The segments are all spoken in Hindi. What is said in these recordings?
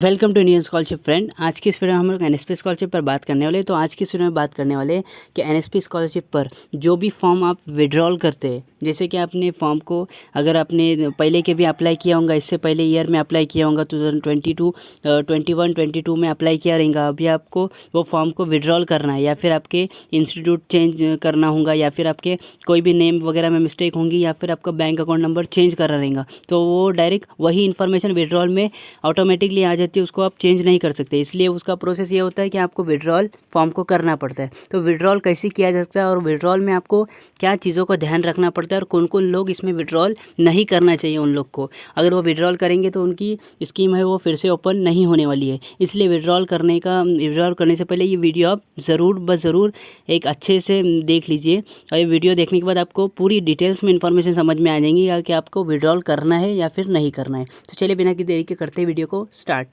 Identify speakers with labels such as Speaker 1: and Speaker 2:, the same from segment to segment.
Speaker 1: Welcome to Indian scholarship friend. आज की इस वीडियो में हम लोग एनएसपी स्कॉलरशिप पर बात करने वाले हैं। तो आज की इस वीडियो में बात करने वाले हैं कि एनएसपी स्कॉलरशिप पर जो भी फॉर्म आप विड्रॉल करते हैं, जैसे कि आपने फॉर्म को अगर आपने पहले के भी अप्लाई किया होगा, इससे पहले ईयर में अप्लाई किया होगा 2022, 21, 22 में अप्लाई किया रहेगा, अभी आपको वो फॉर्म को विड्रॉल करना है या फिर आपके इंस्टीट्यूट चेंज करना होगा या फिर आपके कोई भी नेम वगैरह में मिस्टेक होंगी या फिर आपका बैंक अकाउंट नंबर चेंज करना रहेगा, तो वो डायरेक्ट वही इन्फॉर्मेशन विड्रॉल में ऑटोमेटिकली आ जाती है, उसको आप चेंज नहीं कर सकते। इसलिए उसका प्रोसेस ये होता है कि आपको विड्रॉल फॉर्म को करना पड़ता है। तो विड्रॉल कैसे किया जा सकता है और विड्रॉल में आपको क्या चीज़ों का ध्यान रखना पड़ता है और कौन कौन लोग इसमें विड्रॉल नहीं करना चाहिए, उन लोग को अगर वो विड्रॉल करेंगे तो उनकी स्कीम है वो फिर से ओपन नहीं होने वाली है। इसलिए विड्रॉल करने से पहले ये वीडियो आप ज़रूर एक अच्छे से देख लीजिए और ये वीडियो देखने के बाद आपको पूरी डिटेल्स में इन्फॉर्मेशन समझ में आ जाएंगी कि आपको विड्रॉल करना है या फिर नहीं करना है। तो चलिए बिना किसी देरी के करते हैं वीडियो को स्टार्ट।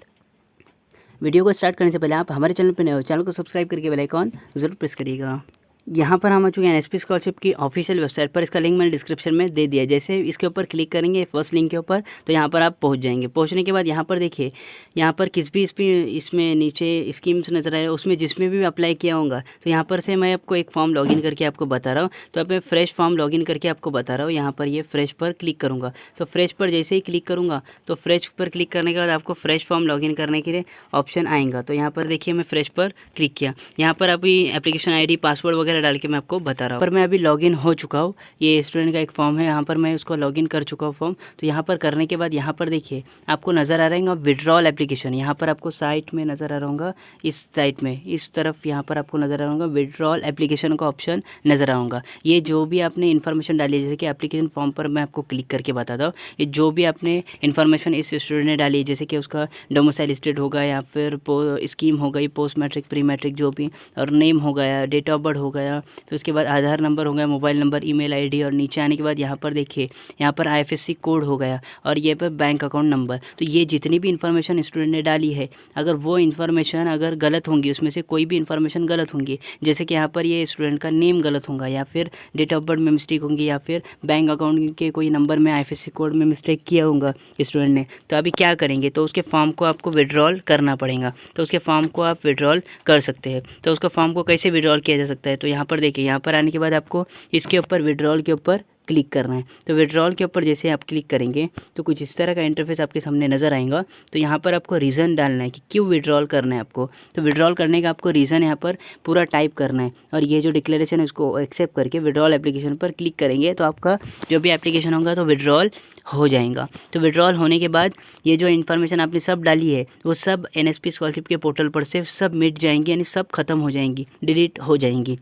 Speaker 1: वीडियो को स्टार्ट करने से पहले आप हमारे चैनल पर नए हो, चैनल को सब्सक्राइब करके बेल आइकॉन जरूर प्रेस करिएगा। यहाँ पर हम आ चुके हैं एनएसपी स्कॉलरशिप की ऑफिशियल वेबसाइट पर। इसका लिंक मैंने डिस्क्रिप्शन में दे दिया। जैसे इसके ऊपर क्लिक करेंगे फर्स्ट लिंक के ऊपर, तो यहाँ पर आप पहुँच जाएंगे। पहुँचने के बाद यहाँ पर देखिए, यहाँ पर किस भी इसमें नीचे स्कीम्स नज़र आए, उसमें जिसमें भी अप्लाई किया होगा, तो यहाँ पर से मैं आपको एक फॉर्म लॉगिन करके आपको बता रहा हूँ। तो अब मैं फ्रेश फॉर्म लॉगिन करके आपको बता रहा हूँ। यहाँ पर ये फ्रेश पर क्लिक करूँगा, तो फ्रेश पर जैसे ही क्लिक करूँगा तो फ्रेश पर क्लिक करने के बाद आपको फ्रेश फॉर्म लॉगिन करने के लिए ऑप्शन आएगा। तो यहाँ पर देखिए मैं फ्रेश पर क्लिक किया। यहाँ पर अभी एप्लीकेशन ID पासवर्ड वगैरह डाल के मैं आपको बता रहा हूँ। पर मैं अभी लॉगिन हो चुका हूँ। ये स्टूडेंट का एक फॉर्म है, यहाँ पर मैं उसको लॉगिन कर चुका हूँ फॉर्म। तो यहाँ पर करने के बाद यहाँ पर देखिए आपको नज़र आ रहा है विड्रॉल एप्लीकेशन। यहाँ पर आपको साइट में नज़र आ रहा होगा, इस साइट में इस तरफ यहाँ पर आपको नज़र आ रहा होगा विड्रॉल एप्लीकेशन का ऑप्शन नज़र आ होगा। ये जो भी आपने इन्फॉर्मेशन डाली है, जैसे कि एप्लीकेशन फॉर्म पर मैं आपको क्लिक करके बताता हूँ, ये जो भी आपने इन्फॉर्मेशन इस स्टूडेंट ने डाली है, जैसे कि उसका डोमिसाइल स्टेट होगा या फिर स्कीम हो गई, पोस्ट मैट्रिक प्री मैट्रिक जो भी, और नेम हो गया, डेट ऑफ बर्थ हो गया, फिर उसके बाद आधार नंबर हो गया, मोबाइल नंबर, ईमेल आईडी, और नीचे आने के बाद यहाँ पर देखिए यहाँ पर IFSC कोड हो गया और ये पर बैंक अकाउंट नंबर। तो ये जितनी भी इन्फॉर्मेशन स्टूडेंट ने डाली है, अगर वो इन्फॉर्मेशन अगर गलत होंगी, उसमें से कोई भी इन्फॉर्मेशन गलत होंगी, जैसे कि यहाँ पर ये स्टूडेंट का नेम गलत होगा या फिर डेट ऑफ बर्थ में मिस्टेक होंगी या फिर बैंक अकाउंट के कोई नंबर में IFSC कोड में मिस्टेक किया होगा स्टूडेंट ने, तो अभी क्या करेंगे, तो उसके फॉर्म को आपको विड्रॉल करना पड़ेगा। तो उसके फॉर्म को आप विड्रॉल कर सकते हैं। तो उसका फॉर्म को कैसे विड्रॉल किया जा सकता है, तो यहाँ पर देखिए, यहाँ पर आने के बाद आपको इसके ऊपर विड्रॉल के ऊपर क्लिक करना है। तो विड्रॉल के ऊपर जैसे आप क्लिक करेंगे तो कुछ इस तरह का इंटरफेस आपके सामने नज़र आएगा। तो यहाँ पर आपको रीज़न डालना है कि क्यों विड्रॉल करना है आपको। तो विड्रॉल करने का आपको रीज़न यहाँ पर पूरा टाइप करना है और ये जो डिक्लेरेशन है उसको एक्सेप्ट करके विड्रॉल एप्लीकेशन पर क्लिक करेंगे तो आपका जो भी एप्लीकेशन होगा तो विड्रॉल हो जाएगा। तो विड्रॉल होने के बाद ये जो इन्फॉर्मेशन आपने सब डाली है वो सब एनएसपी स्कॉलरशिप के पोर्टल पर से सब मिट जाएंगी, यानी सब खत्म हो जाएंगी, डिलीट हो जाएंगी।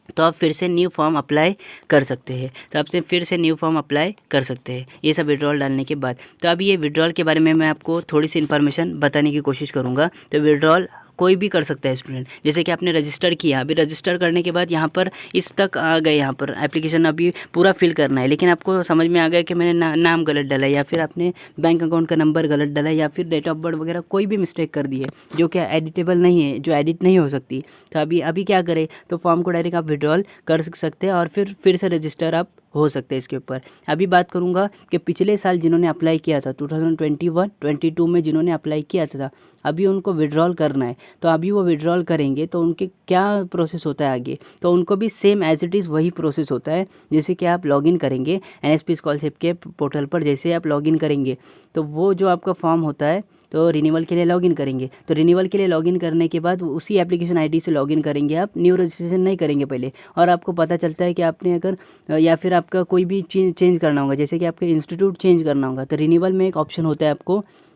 Speaker 1: तो आप फिर से न्यू फॉर्म अप्लाई कर सकते हैं। तो आपसे फिर से न्यू फॉर्म अप्लाई कर सकते हैं ये सब विड्रॉल डालने के बाद। तो अभी ये विड्रॉल के बारे में मैं आपको थोड़ी सी इन्फॉर्मेशन बताने की कोशिश करूँगा। तो विड्रॉल कोई भी कर सकता है स्टूडेंट, जैसे कि आपने रजिस्टर किया, अभी रजिस्टर करने के बाद यहाँ पर इस तक आ गए, यहाँ पर एप्लीकेशन अभी पूरा फिल करना है, लेकिन आपको समझ में आ गया कि मैंने नाम गलत डाला या फिर आपने बैंक अकाउंट का नंबर गलत डाला या फिर डेट ऑफ बर्थ वगैरह कोई भी मिस्टेक कर दी है जो कि एडिटेबल नहीं है, जो एडिट नहीं हो सकती। तो अभी क्या करें, तो फॉर्म को डायरेक्ट आप विड्रॉल कर सकते हैं और फिर से रजिस्टर आप हो सकते हैं इसके ऊपर। अभी बात करूंगा कि पिछले साल जिन्होंने अप्लाई किया था 2021-22 में जिन्होंने अप्लाई किया था, अभी उनको विड्रॉल करना है। तो अभी वो विड्रॉल करेंगे तो उनके क्या प्रोसेस होता है आगे, तो उनको भी सेम एज इट इज़ वही प्रोसेस होता है। जैसे कि आप लॉगिन करेंगे एनएसपी स्कॉलरशिप के पोर्टल पर, जैसे आप लॉगिन करेंगे तो वो जो आपका फॉर्म होता है तो रिन्यूअल के लिए लॉगिन करेंगे। तो रिन्यूअल के लिए लॉगिन करने के बाद उसी एप्लीकेशन ID से लॉगिन करेंगे, आप न्यू रजिस्ट्रेशन नहीं करेंगे पहले। और आपको पता चलता है कि आपने अगर या फिर आपका कोई भी चेंज करना होगा, जैसे कि आपके इंस्टीट्यूट चेंज करना होगा, तो रिन्यूअल में एक ऑप्शन होता है,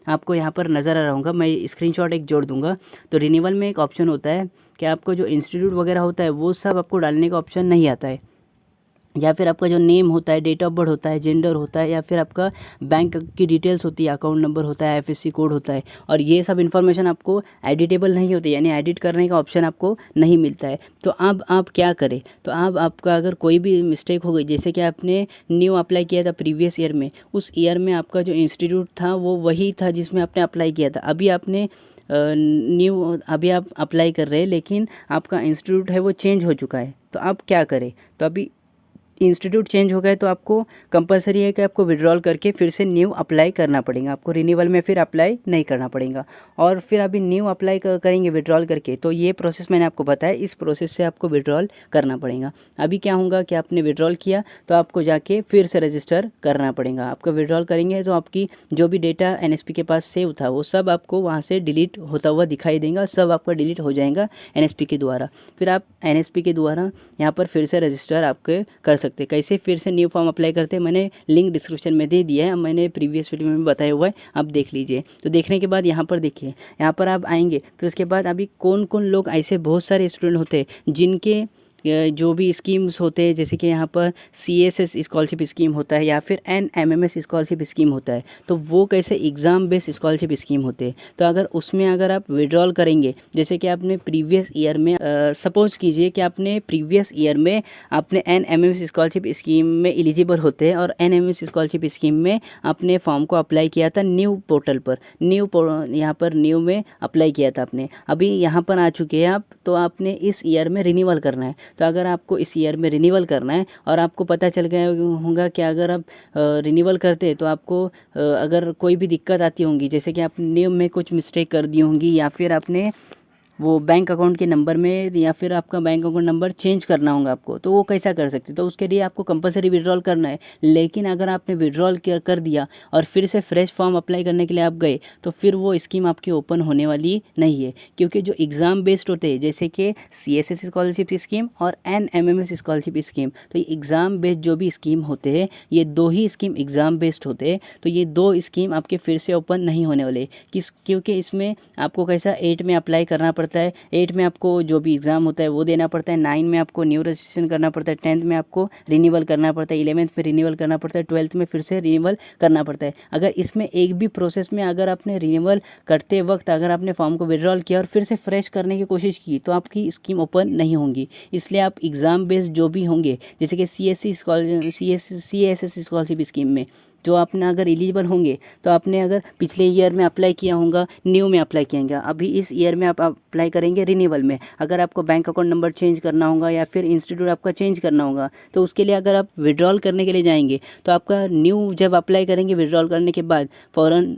Speaker 1: आपको यहाँ पर नज़र आ रहा होगा, मैं स्क्रीनशॉट एक जोड़ दूंगा। तो रिन्यूअल में एक ऑप्शन होता है कि आपको जो इंस्टीट्यूट वगैरह होता है वो सब आपको डालने का ऑप्शन नहीं आता है, या फिर आपका जो नेम होता है, डेट ऑफ बर्थ होता है, जेंडर होता है, या फिर आपका बैंक की डिटेल्स होती है, अकाउंट नंबर होता है, IFSC कोड होता है, और ये सब इन्फॉर्मेशन आपको एडिटेबल नहीं होती, यानी एडिट करने का ऑप्शन आपको नहीं मिलता है। तो अब आप क्या करें, तो अब आपका अगर कोई भी मिस्टेक हो गई, जैसे कि आपने न्यू अप्लाई किया था प्रीवियस ईयर में, उस ईयर में आपका जो इंस्टीट्यूट था वो वही था जिसमें आपने अप्लाई किया था, अभी आप अप्लाई कर रहे हैं लेकिन आपका इंस्टीट्यूट है वो चेंज हो चुका है, तो आप क्या करें, तो अभी इंस्टीट्यूट चेंज हो गए तो आपको कंपलसरी है कि आपको विड्रॉल करके फिर से न्यू अप्लाई करना पड़ेगा, आपको रिन्यूअल में फिर अप्लाई नहीं करना पड़ेगा। और फिर अभी न्यू अप्लाई करेंगे विड्रॉल करके, तो ये प्रोसेस मैंने आपको बताया, इस प्रोसेस से आपको विड्रॉल करना पड़ेगा। अभी क्या होगा कि आपने विड्रॉल किया तो आपको जाके फिर से रजिस्टर करना पड़ेगा। आपको विड्रॉल करेंगे तो आपकी जो भी डेटा एनएसपी के पास सेव था वो सब आपको वहाँ से डिलीट होता हुआ दिखाई देगा, सब आपका डिलीट हो जाएगा एनएसपी के द्वारा। फिर आप एनएसपी के द्वारा यहाँ पर फिर से रजिस्टर आपके कर सकते हैं। कैसे फिर से न्यू फॉर्म अप्लाई करते हैं मैंने लिंक डिस्क्रिप्शन में दे दिया है, मैंने प्रीवियस वीडियो में भी बताया हुआ है, आप देख लीजिए। तो देखने के बाद यहाँ पर देखिए, यहाँ पर आप आएंगे फिर उसके बाद अभी कौन कौन लोग, ऐसे बहुत सारे स्टूडेंट होते हैं जिनके जो भी स्कीम्स होते हैं, जैसे कि यहाँ पर CSS स्कॉलरशिप स्कीम होता है या फिर NMMS स्कॉलरशिप स्कीम होता है, तो वो कैसे एग्ज़ाम बेस्ड स्कॉलरशिप स्कीम होते हैं। तो अगर उसमें अगर आप विड्रॉल करेंगे, जैसे कि आपने प्रीवियस ईयर में सपोज कीजिए कि आपने प्रीवियस ईयर में आपने NMMS स्कॉलरशिप स्कीम में एलिजिबल होते हैं और NMMS स्कॉलरशिप स्कीम में आपने फॉर्म को अप्लाई किया था न्यू पोर्टल पर, यहाँ पर न्यू में अप्लाई किया था आपने, अभी यहाँ पर आ चुके हैं आप, तो आपने इस ईयर में रिन्यूअल करना है। तो अगर आपको इस ईयर में रिन्यूअल करना है और आपको पता चल गया होगा कि अगर आप रिन्यूअल करते तो आपको अगर कोई भी दिक्कत आती होंगी, जैसे कि आपने नेम में कुछ मिस्टेक कर दी होंगी या फिर आपने वो बैंक अकाउंट के नंबर में या फिर आपका बैंक अकाउंट नंबर चेंज करना होगा आपको, तो वो कैसा कर सकते, तो उसके लिए आपको कंपलसरी विड्रॉल करना है। लेकिन अगर आपने विड्रॉल कर दिया और फिर से फ्रेश फॉर्म अप्लाई करने के लिए आप गए तो फिर वो स्कीम आपकी ओपन होने वाली नहीं है, क्योंकि जो एग्ज़ाम बेस्ड होते हैं जैसे कि CSS स्कॉलरशिप स्कीम और NMMS स्कॉलरशिप स्कीम, तो ये एग्ज़ाम बेस्ड जो भी स्कीम होते हैं ये दो ही स्कीम एग्ज़ाम बेस्ड होते हैं, तो ये दो स्कीम आपके फिर से ओपन नहीं होने वाले। क्योंकि इसमें आपको कैसा 8 में अप्लाई करना पड़ता है, 8 में आपको जो भी एग्ज़ाम होता है वो देना पड़ता है, 9 में आपको न्यू रजिस्ट्रेशन करना पड़ता है, 10th में आपको रिन्यूअल करना पड़ता है, 11th में रिन्यूअल करना पड़ता है, 12th में फिर से रिन्यूअल करना पड़ता है। अगर इसमें एक भी प्रोसेस में अगर आपने रिन्यूअल करते वक्त अगर आपने फॉर्म को विड्रॉल किया और फिर से फ्रेश करने की कोशिश की तो आपकी स्कीम ओपन नहीं होंगी। इसलिए आप एग्ज़ाम बेस्ड जो भी होंगे, जैसे कि CSS स्कॉलरशिप स्कीम में जो आपने अगर एलिजिबल होंगे, तो आपने अगर पिछले ईयर में अप्लाई किया होगा, न्यू में अप्लाई किया, अभी इस ईयर में आप अप्लाई करेंगे रिन्यूअल में, अगर आपको बैंक अकाउंट नंबर चेंज करना होगा या फिर इंस्टीट्यूट आपका चेंज करना होगा, तो उसके लिए अगर आप विड्रॉल करने के लिए जाएंगे तो आपका न्यू जब अप्लाई करेंगे विड्रॉल करने के बाद फ़ौरन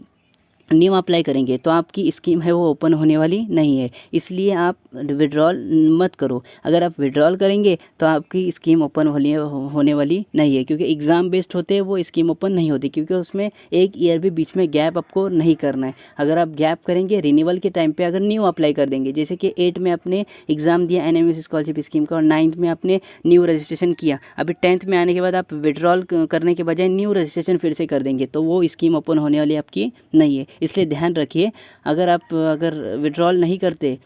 Speaker 1: न्यू अप्लाई करेंगे तो आपकी स्कीम है वो ओपन होने वाली नहीं है। इसलिए आप विड्रॉल मत करो। अगर आप विड्रॉल करेंगे तो आपकी स्कीम ओपन होने वाली नहीं है, क्योंकि एग्ज़ाम बेस्ड होते हैं वो स्कीम ओपन नहीं होती, क्योंकि उसमें एक ईयर भी बीच में गैप आपको नहीं करना है। अगर आप गैप करेंगे रिन्यूअल के टाइम पे अगर न्यू अप्लाई कर देंगे, जैसे कि 8 में आपने एग्ज़ाम दिया NMMS स्कॉलरशिप स्कीम का और 9th में आपने न्यू रजिस्ट्रेशन किया, अभी 10th में आने के बाद आप विड्रॉल करने के बजाय न्यू रजिस्ट्रेशन फिर से कर देंगे तो वो स्कीम ओपन होने वाली आपकी नहीं है। इसलिए ध्यान रखिए, अगर विड्रॉल नहीं करते,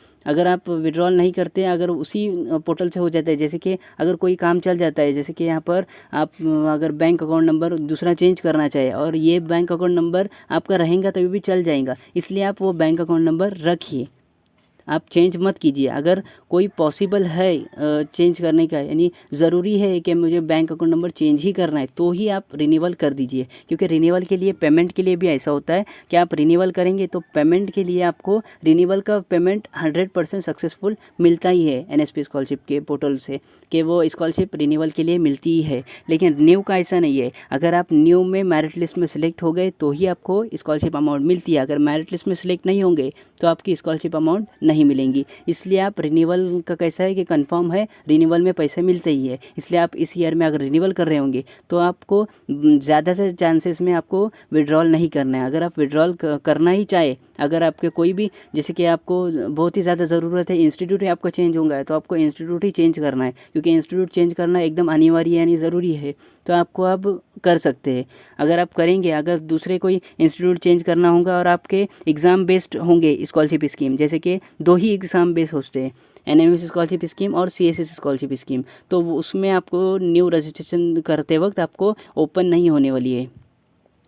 Speaker 1: अगर उसी पोर्टल से हो जाता है, जैसे कि अगर कोई काम चल जाता है, जैसे कि यहाँ पर आप अगर बैंक अकाउंट नंबर दूसरा चेंज करना चाहे और ये बैंक अकाउंट नंबर आपका रहेगा तभी भी चल जाएगा, इसलिए आप वो बैंक अकाउंट नंबर रखिए, आप चेंज मत कीजिए। अगर कोई पॉसिबल है चेंज करने का, यानी ज़रूरी है कि मुझे बैंक अकाउंट नंबर चेंज ही करना है, तो ही आप रिन्यूअल कर दीजिए, क्योंकि रिन्यूअल के लिए पेमेंट के लिए भी ऐसा होता है कि आप रिन्यूअल करेंगे तो पेमेंट के लिए आपको रिन्यूअल का पेमेंट 100% सक्सेसफुल मिलता ही है NSP स्कॉलरशिप के पोर्टल से, कि वो स्कॉलरशिप रिन्यूअल के लिए मिलती ही है। लेकिन न्यू का ऐसा नहीं है, अगर आप न्यू में मेरिट लिस्ट में सिलेक्ट हो गए तो ही आपको स्कॉलरशिप अमाउंट मिलती है, अगर मेरिट लिस्ट में सिलेक्ट नहीं होंगे तो आपकी स्कॉलरशिप अमाउंट नहीं मिलेंगी। इसलिए आप रिन्यूअल का कैसा है कि कंफर्म है, रिन्यूअल में पैसे मिलते ही है, इसलिए आप इस ईयर में अगर रिन्यूअल कर रहे होंगे तो आपको ज़्यादा से चांसेस में आपको विड्रॉल नहीं करना है। अगर आप विड्रॉल करना ही चाहे, अगर आपके कोई भी, जैसे कि आपको बहुत ही ज़्यादा ज़रूरत है, इंस्टीट्यूट ही आपका चेंज होगा है तो आपको इंस्टीट्यूट ही चेंज करना है, क्योंकि इंस्टीट्यूट चेंज करना एकदम अनिवार्य यानी ज़रूरी है, तो आपको अब कर सकते हैं। अगर आप करेंगे, अगर दूसरे कोई इंस्टीट्यूट चेंज करना होगा और आपके एग्ज़ाम बेस्ड होंगे स्कॉलरशिप स्कीम, जैसे कि दो ही एग्ज़ाम बेस्ड होते हैं, NMMS स्कॉलरशिप स्कीम और CSS स्कॉलरशिप स्कीम, तो उसमें आपको न्यू रजिस्ट्रेशन करते वक्त आपको ओपन नहीं होने वाली है।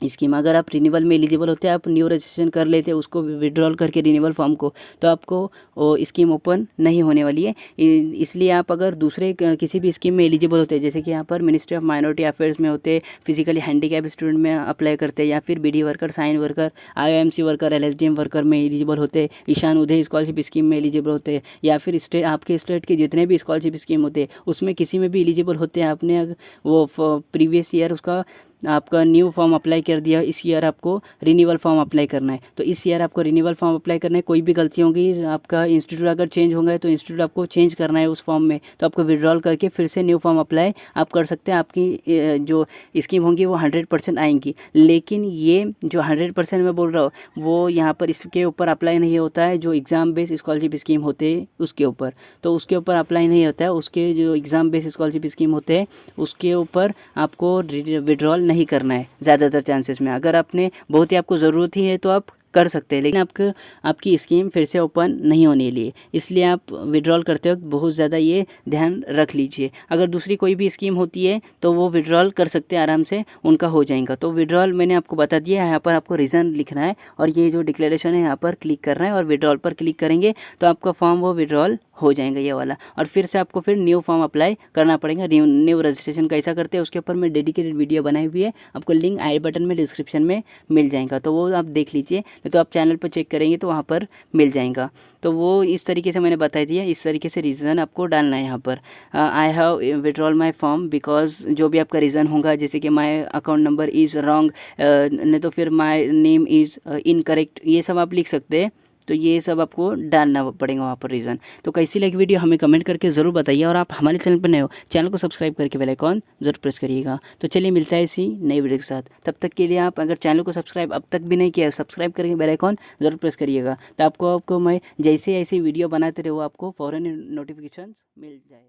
Speaker 1: स्कीम। अगर आप रिन्यूअल में एलिजिबल होते हैं, आप न्यू रजिस्ट्रेशन कर लेते हैं उसको विड्रॉल करके रिन्यूअल फॉर्म को, तो आपको वो स्कीम ओपन नहीं होने वाली है। इसलिए आप अगर दूसरे किसी भी स्कीम में एलिजिबल होते हैं, जैसे कि यहाँ पर मिनिस्ट्री ऑफ माइनॉरिटी अफेयर्स में होते, फिजिकली हैंडीकैप स्टूडेंट में अप्लाई करते हैं, या फिर beedi worker, cine worker, IOMC worker, LSDM worker में एलिजिबल होते, ईशान उदय स्कॉलरशिप स्कीम में एलिजिबल होते, या फिर स्टेट आपके स्टेट के जितने भी स्कॉलरशिप स्कीम होते उसमें किसी में भी एलिजिबल होते हैं, आपने वो प्रीवियस ईयर उसका आपका न्यू फॉर्म अप्लाई कर दिया, इस ईयर आपको रिन्यूअल फॉर्म अप्लाई करना है, तो इस ईयर आपको रिन्यूअल फॉर्म अप्लाई करना है। कोई भी गलती होगी, आपका इंस्टीट्यूट अगर चेंज होगा तो इंस्टीट्यूट आपको चेंज करना है उस फॉर्म में, तो आपको विड्रॉल करके फिर से न्यू फॉर्म अप्लाई आप कर सकते हैं। आपकी जो स्कीम होंगी वो 100% आएंगी। लेकिन ये जो 100% मैं बोल रहा हूँ वो यहाँ पर इसके ऊपर अप्लाई नहीं होता है, जो एग्ज़ाम बेस्ड स्कॉलरशिप स्कीम होते हैं उसके ऊपर, तो उसके ऊपर अप्लाई नहीं होता है। उसके जो एग्ज़ाम बेस्ड स्कॉलरशिप स्कीम होते हैं उसके ऊपर आपको विड्रॉल नहीं करना है ज़्यादातर चांसेस में। अगर आपने बहुत ही आपको ज़रूरत ही है तो आप कर सकते हैं, लेकिन आपकी स्कीम फिर से ओपन नहीं होने लिए, इसलिए आप विड्रॉल करते वक्त बहुत ज़्यादा ये ध्यान रख लीजिए। अगर दूसरी कोई भी स्कीम होती है तो वो विड्रॉल कर सकते हैं, आराम से उनका हो जाएगा। तो विड्रॉल मैंने आपको बता दिया है, यहाँ पर आपको रीज़न लिखना है और ये जो डिक्लेरेशन है यहाँ पर क्लिक करना है और विड्रॉल पर क्लिक करेंगे तो आपका फॉर्म वो विड्रॉल हो जाएगा ये वाला, और फिर से आपको फिर न्यू फॉर्म अप्लाई करना पड़ेगा। न्यू रजिस्ट्रेशन कैसा करते हैं उसके ऊपर मैं डेडिकेटेड वीडियो बनाई हुई है, आपको लिंक आई बटन में डिस्क्रिप्शन में मिल जाएगा, तो वो आप देख लीजिए, नहीं तो आप चैनल पर चेक करेंगे तो वहाँ पर मिल जाएगा। तो वो इस तरीके से मैंने बता दिया, इस तरीके से रीज़न आपको डालना है यहाँ पर। I have withdrawal my form because जो भी आपका रीज़न होगा, जैसे कि my account number is wrong, नहीं तो फिर माई नेम इज़ इनकरेक्ट, ये सब आप लिख सकते हैं। तो ये सब आपको डालना पड़ेगा वहाँ पर रीज़न। तो कैसी लगी वीडियो हमें कमेंट करके ज़रूर बताइए, और आप हमारे चैनल पर नए हो, चैनल को सब्सक्राइब करके बेल आइकॉन ज़रूर प्रेस करिएगा। तो चलिए मिलता है इसी नई वीडियो के साथ, तब तक के लिए आप अगर चैनल को सब्सक्राइब अब तक भी नहीं किया, सब्सक्राइब करके बेल आइकॉन ज़रूर प्रेस करिएगा, तो आपको मैं जैसे ऐसी वीडियो बनाते रहो आपको फ़ौरन नोटिफिकेशन मिल जाए।